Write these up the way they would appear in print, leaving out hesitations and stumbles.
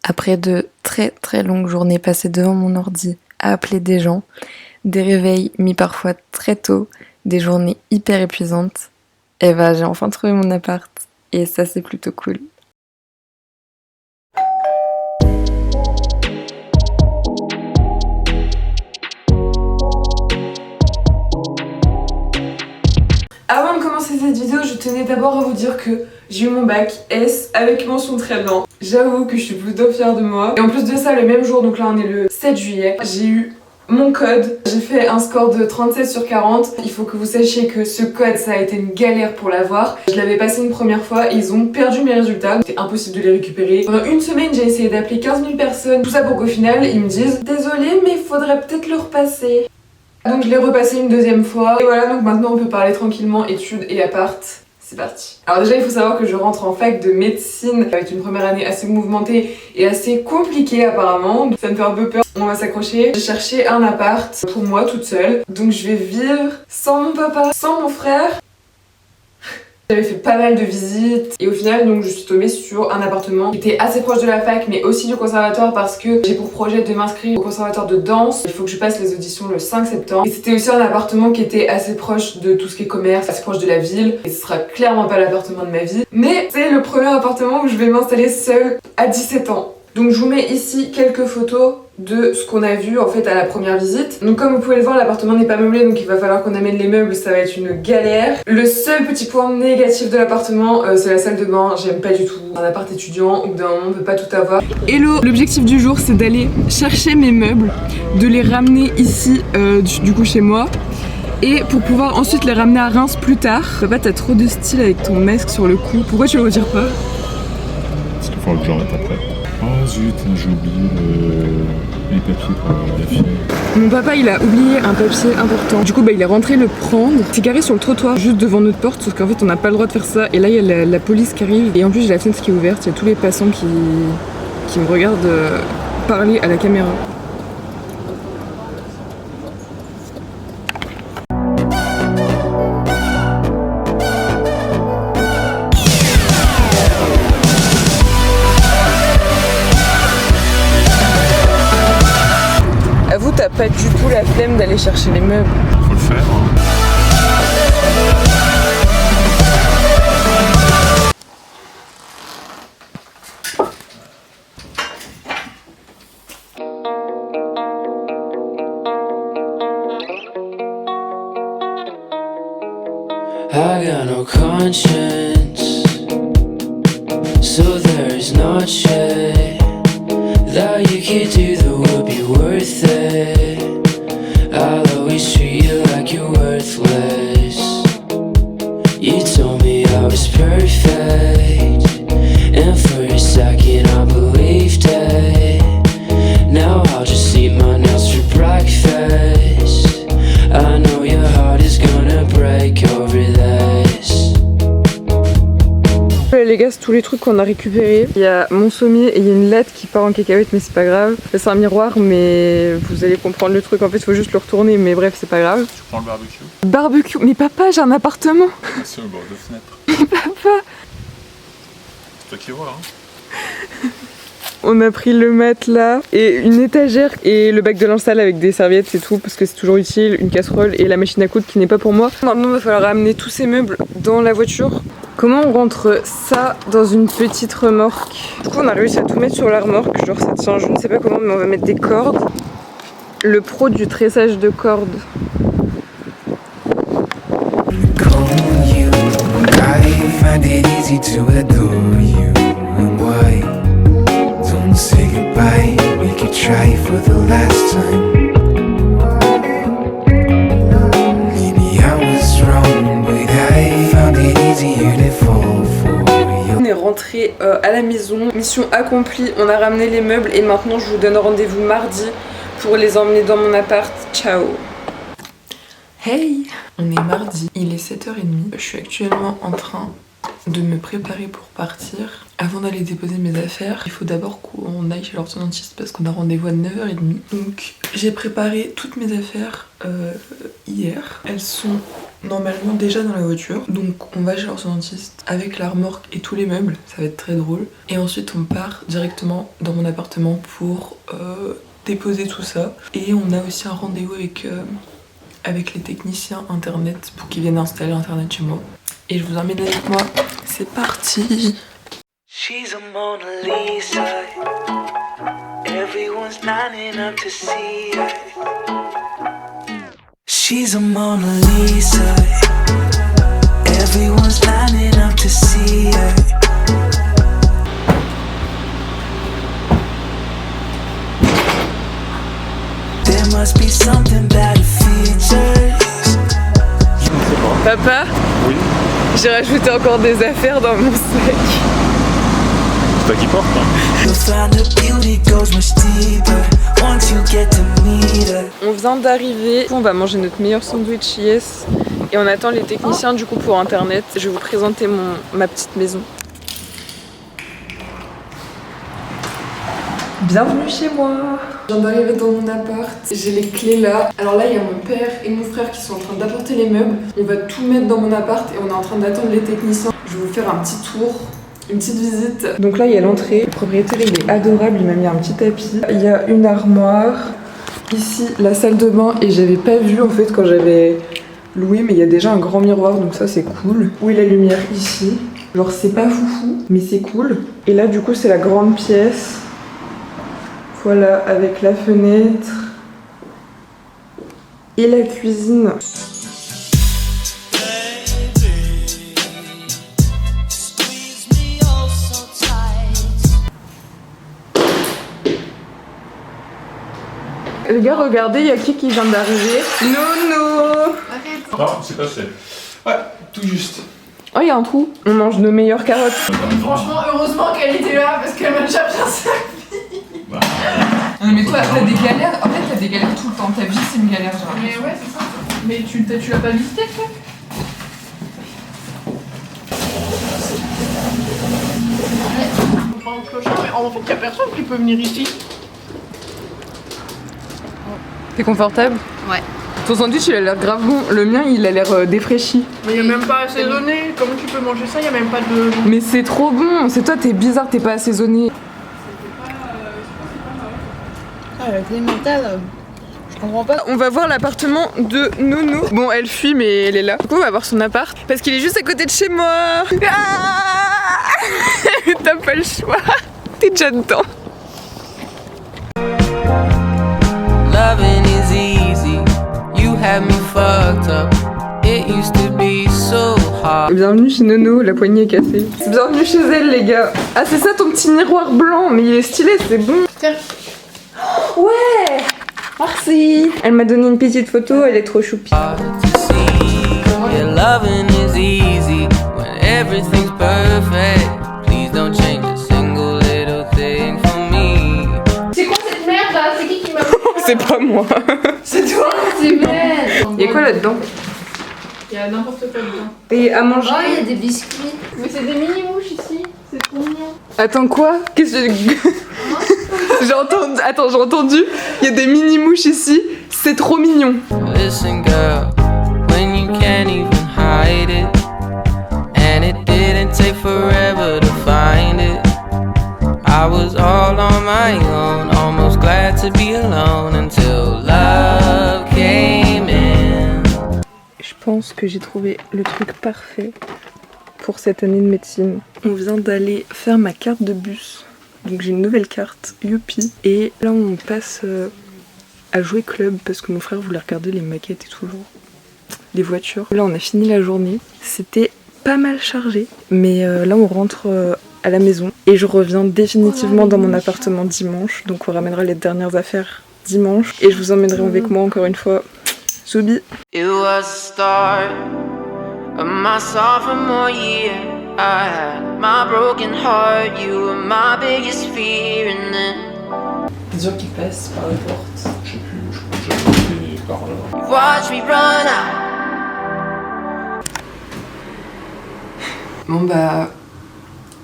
Après de très longues journées passées devant mon ordi à appeler des gens, des réveils mis parfois très tôt, des journées hyper épuisantes, et bah j'ai enfin trouvé mon appart et ça c'est plutôt cool. Avant de commencer cette vidéo, je tenais d'abord à vous dire que j'ai eu mon bac S avec mention très bien. J'avoue que je suis plutôt fière de moi. Et en plus de ça, le même jour, donc là on est le 7 juillet, j'ai eu mon code. J'ai fait un score de 37 sur 40. Il faut que vous sachiez que ce code, ça a été une galère pour l'avoir. Je l'avais passé une première fois et ils ont perdu mes résultats. C'était impossible de les récupérer. Pendant une semaine, j'ai essayé d'appeler 15 000 personnes. Tout ça pour qu'au final, ils me disent « Désolé, mais il faudrait peut-être le repasser ». Donc je l'ai repassé une deuxième fois. Et voilà, donc maintenant on peut parler tranquillement études et appart. C'est parti. Alors déjà il faut savoir que je rentre en fac de médecine avec une première année assez mouvementée et assez compliquée apparemment. Ça me fait un peu peur. On va s'accrocher. J'ai cherché un appart pour moi toute seule. Donc je vais vivre sans mon papa, sans mon frère. J'avais fait pas mal de visites et au final donc je suis tombée sur un appartement qui était assez proche de la fac mais aussi du conservatoire parce que j'ai pour projet de m'inscrire au conservatoire de danse. Il faut que je passe les auditions le 5 septembre et c'était aussi un appartement qui était assez proche de tout ce qui est commerce, assez proche de la ville et ce sera clairement pas l'appartement de ma vie mais c'est le premier appartement où je vais m'installer seule à 17 ans. Donc je vous mets ici quelques photos de ce qu'on a vu en fait à la première visite. Donc comme vous pouvez le voir, l'appartement n'est pas meublé donc il va falloir qu'on amène les meubles, ça va être une galère. Le seul petit point négatif de l'appartement, c'est la salle de bain. J'aime pas du tout un appart étudiant où d'un moment on peut pas tout avoir. Hello, l'objectif du jour c'est d'aller chercher mes meubles, de les ramener ici du coup chez moi et pour pouvoir ensuite les ramener à Reims plus tard. Papa, t'as trop de style avec ton masque sur le cou, pourquoi tu le retires pas? Parce qu'il faut que j'en mette après. Oh zut, j'ai oublié les papiers pour la fille. Mon papa il a oublié un papier important. Du coup il est rentré le prendre. C'est garé sur le trottoir juste devant notre porte, sauf qu'en fait on n'a pas le droit de faire ça. Et là il y a la police qui arrive. Et en plus j'ai la fenêtre qui est ouverte, il y a tous les passants qui me regardent parler à la caméra. Avoue, t'as pas du tout la flemme d'aller chercher les meubles. Faut le faire. I got no conscience, so there's not shit that you could do that would be worth it. I'll always treat you like you're worthless. You told me I was perfect, and for a second I believed it. Now I'll just eat my nails for breakfast. I know your heart is gonna break over this. Les gars, c'est tous les trucs qu'on a récupérés. Il y a mon sommier et il y a une latte qui part en cacahuète, mais c'est pas grave. C'est un miroir, mais vous allez comprendre le truc. En fait, il faut juste le retourner, mais bref, c'est pas grave. Tu prends le barbecue? Barbecue? Mais papa, j'ai un appartement! C'est au bord de fenêtre. Mais papa! C'est toi qui vois, hein? On a pris le matelas et une étagère et le bac de linge sale avec des serviettes, c'est tout, parce que c'est toujours utile, une casserole et la machine à coudre qui n'est pas pour moi. Maintenant, il va falloir ramener tous ces meubles dans la voiture. Comment on rentre ça dans une petite remorque? Du coup, on a réussi à tout mettre sur la remorque, genre ça tient, je ne sais pas comment, mais on va mettre des cordes. Le pro du tressage de cordes. Don't say goodbye, we could try for the last time. Maybe I was wrong, but I found it easier to fall for you. On est rentré à la maison, mission accomplie, on a ramené les meubles et maintenant je vous donne rendez-vous mardi pour les emmener dans mon appart. Ciao! Hey! On est mardi, il est 7h30, je suis actuellement en train de me préparer pour partir. Avant d'aller déposer mes affaires, il faut d'abord qu'on aille chez l'orthodontiste parce qu'on a rendez-vous à 9h30. Donc j'ai préparé toutes mes affaires hier. Elles sont normalement déjà dans la voiture. Donc on va chez l'orthodontiste avec la remorque et tous les meubles, ça va être très drôle. Et ensuite on part directement dans mon appartement pour déposer tout ça. Et on a aussi un rendez-vous avec les techniciens internet pour qu'ils viennent installer internet chez moi. Et je vous emmène avec moi. C'est parti! She's a Mona Lisa. Everyone's lining up to see her. She's a Mona Lisa. Everyone's lining up to see her. There must be something about her features. Papa, Oui, j'ai rajouté encore des affaires dans mon sac. c'est toi qui portes, hein. You'll find the beauty goes much deeper once you get to meet her. On vient d'arriver, on va manger notre meilleur sandwich yes et on attend les techniciens du coup pour internet. Je vais vous présenter ma petite maison. Bienvenue chez moi. Je viens d'arriver dans mon appart, j'ai les clés là. Alors là il y a mon père et mon frère qui sont en train d'apporter les meubles. On va tout mettre dans mon appart et on est en train d'attendre les techniciens. Je vais vous faire un petit tour. Une petite visite. Donc là il y a l'entrée. Le propriétaire il est adorable, il m'a mis un petit tapis. Il y a une armoire. Ici la salle de bain et j'avais pas vu en fait quand j'avais loué, mais il y a déjà un grand miroir donc ça c'est cool. Où est la lumière ici. Genre c'est pas foufou mais c'est cool. Et là du coup c'est la grande pièce. Voilà avec la fenêtre. Et la cuisine. Les gars, regardez, il y a qui vient d'arriver. Nono. Non, c'est passé. Ouais, tout juste. Oh, il y a un trou. On mange nos meilleures carottes. Franchement, heureusement qu'elle était là parce qu'elle m'a déjà bien servi. Bah, Non, mais toi, t'as des galères. En fait, t'as des galères tout le temps. Ta vie, c'est une galère, genre. Mais ouais, c'est ça. Mais tu l'as pas visité, le truc? On prend un clochard, mais en fait, il y a personne qui peut venir ici. T'es confortable? Ouais. Ton sandwich, il a l'air grave bon. Le mien, il a l'air défraîchi. Mais il n'y a même pas assaisonné. Comment tu peux manger ça? Il n'y a même pas de. Mais c'est trop bon. C'est toi, t'es bizarre, t'es pas assaisonné. Ah, la clé mentale. Je comprends pas. On va voir l'appartement de Nono. Bon, elle fuit, mais elle est là. Du coup, on va voir son appart. Parce qu'il est juste à côté de chez moi. Ah T'as pas le choix. T'es déjà dedans. Loving is easy. You have me fucked up. It used to be so hard. Bienvenue chez Nono, la poignée est cassée. Bienvenue chez elle, les gars. Ah, c'est ça ton petit miroir blanc, mais il est stylé, c'est bon. Tiens. Ouais, merci. Elle m'a donné une petite photo, elle est trop choupie. To see. Yeah, loving is easy when everything's perfect. Please don't change a single little thing for me. C'est quoi cette merde là? C'est qui m'a. C'est pas moi. C'est toi? C'est merde. Y'a quoi là-dedans? Il y a n'importe quoi dedans. Et à manger. Oh, il y a des biscuits. Mais c'est des mini-mouches ici. C'est trop mignon. Attends, quoi? Qu'est-ce que j'ai entendu? Attends, j'ai entendu. Il y a des mini-mouches ici. C'est trop mignon. Listen, girl, when you can't even hide it, and it didn't take forever to find it. I was all on my own, almost glad to be alone until love came in. Je pense que j'ai trouvé le truc parfait pour cette année de médecine. On vient d'aller faire ma carte de bus. Donc j'ai une nouvelle carte, youpi. Et là on passe à jouer club parce que mon frère voulait regarder les maquettes et tout, genre les voitures. Là on a fini la journée. C'était pas mal chargé. Mais là on rentre à la maison. Et je reviens définitivement dans mon appartement dimanche. Donc on ramènera les dernières affaires dimanche. Et je vous emmènerai avec moi encore une fois. Soubi. It was the start of my sophomore year. I had my broken heart, you were my biggest fear, and then Des gens qui passent par la porte. je sais plus, je crois que j'avais été par là. you watched me run out. Bon bah,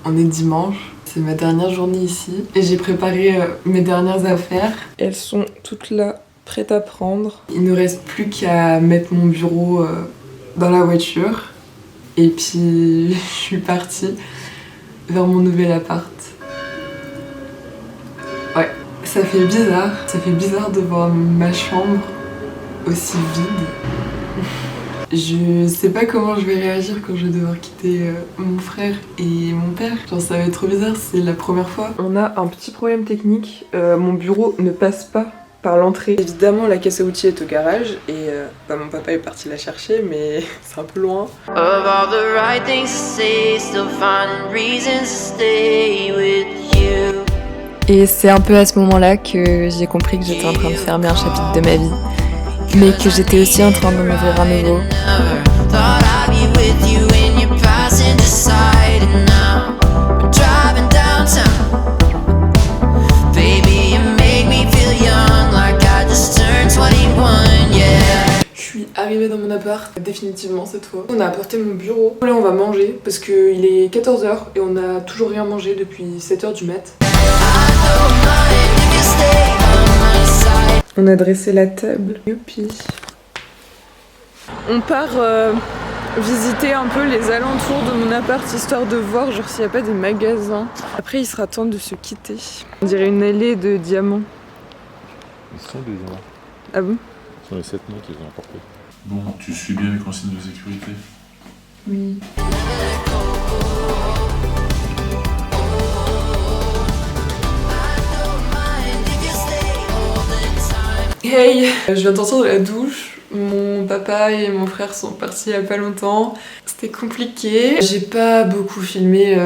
on est dimanche. C'est ma dernière journée ici et j'ai préparé mes dernières affaires. Elles sont toutes là, prêtes à prendre. Il ne reste plus qu'à mettre mon bureau dans la voiture et puis je suis partie vers mon nouvel appart. Ouais, ça fait bizarre de voir ma chambre aussi vide. Je sais pas comment je vais réagir quand je vais devoir quitter mon frère et mon père. Genre ça va être trop bizarre, c'est la première fois. On a un petit problème technique, mon bureau ne passe pas par l'entrée. Évidemment la caisse à outils est au garage et mon papa est parti la chercher mais c'est un peu loin. Of all the right things to say, still finding reasons to stay with you. Et c'est un peu à ce moment-là que j'ai compris que j'étais en train de fermer un chapitre de ma vie, mais que j'étais aussi en train d'en ouvrir un nouveau. Thought I'd be with you when you're passing beside and now I'm driving downtown. Baby, you make me feel young like I just turned 21, yeah. Je suis arrivée dans mon appart, définitivement cette fois. On a apporté mon bureau. Là on va manger parce qu'il est 14h et on a toujours rien mangé depuis 7h du mat. On a dressé la table. Youpi. On part visiter un peu les alentours de mon appart histoire de voir genre s'il n'y a pas des magasins. Après il sera temps de se quitter. On dirait une allée de diamants. Ils sont des diamants. Ah bon? Ce sont les 7 mots qu'ils ont apportés. Bon, tu suis bien les consignes de sécurité? Oui. Hey, je viens de sortir de la douche. Mon papa et mon frère sont partis il y a pas longtemps. C'était compliqué. J'ai pas beaucoup filmé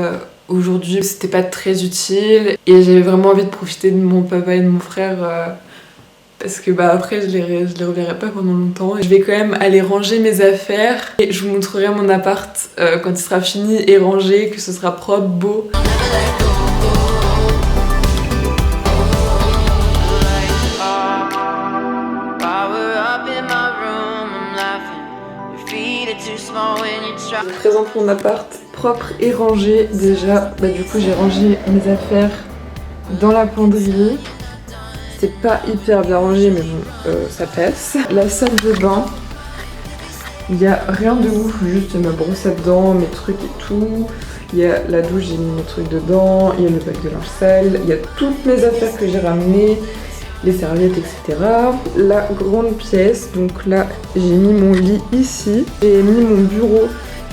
aujourd'hui. C'était pas très utile. Et j'avais vraiment envie de profiter de mon papa et de mon frère parce que après je les reverrai pas pendant longtemps. Je vais quand même aller ranger mes affaires. Et je vous montrerai mon appart quand il sera fini et rangé, que ce sera propre, beau. Je vous présente mon appart propre et rangé déjà. Du coup j'ai rangé mes affaires dans la penderie. C'est pas hyper bien rangé mais bon ça passe. La salle de bain, il y a rien de ouf, juste ma brosse à dents, mes trucs et tout. Il y a la douche, j'ai mis mes trucs dedans, il y a le bac de linge sale, il y a toutes mes affaires que j'ai ramenées, les serviettes, etc. La grande pièce, donc là j'ai mis mon lit ici, j'ai mis mon bureau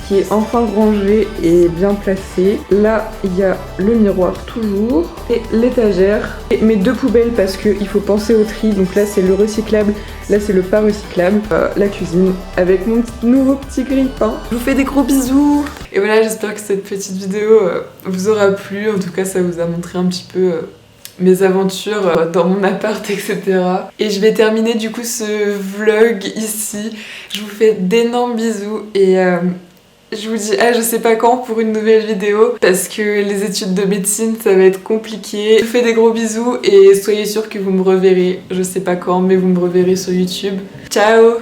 qui est enfin rangé et bien placé. Là il y a le miroir toujours, et l'étagère, et mes deux poubelles parce qu'il faut penser au tri, donc là c'est le recyclable, là c'est le pas recyclable, la cuisine avec mon nouveau petit grille-pain. Je vous fais des gros bisous. Et voilà, j'espère que cette petite vidéo vous aura plu, en tout cas ça vous a montré un petit peu mes aventures dans mon appart, etc. Et je vais terminer du coup ce vlog ici. Je vous fais d'énormes bisous et je vous dis je sais pas quand pour une nouvelle vidéo parce que les études de médecine ça va être compliqué. Je vous fais des gros bisous et soyez sûrs que vous me reverrez, je sais pas quand mais vous me reverrez sur YouTube. Ciao!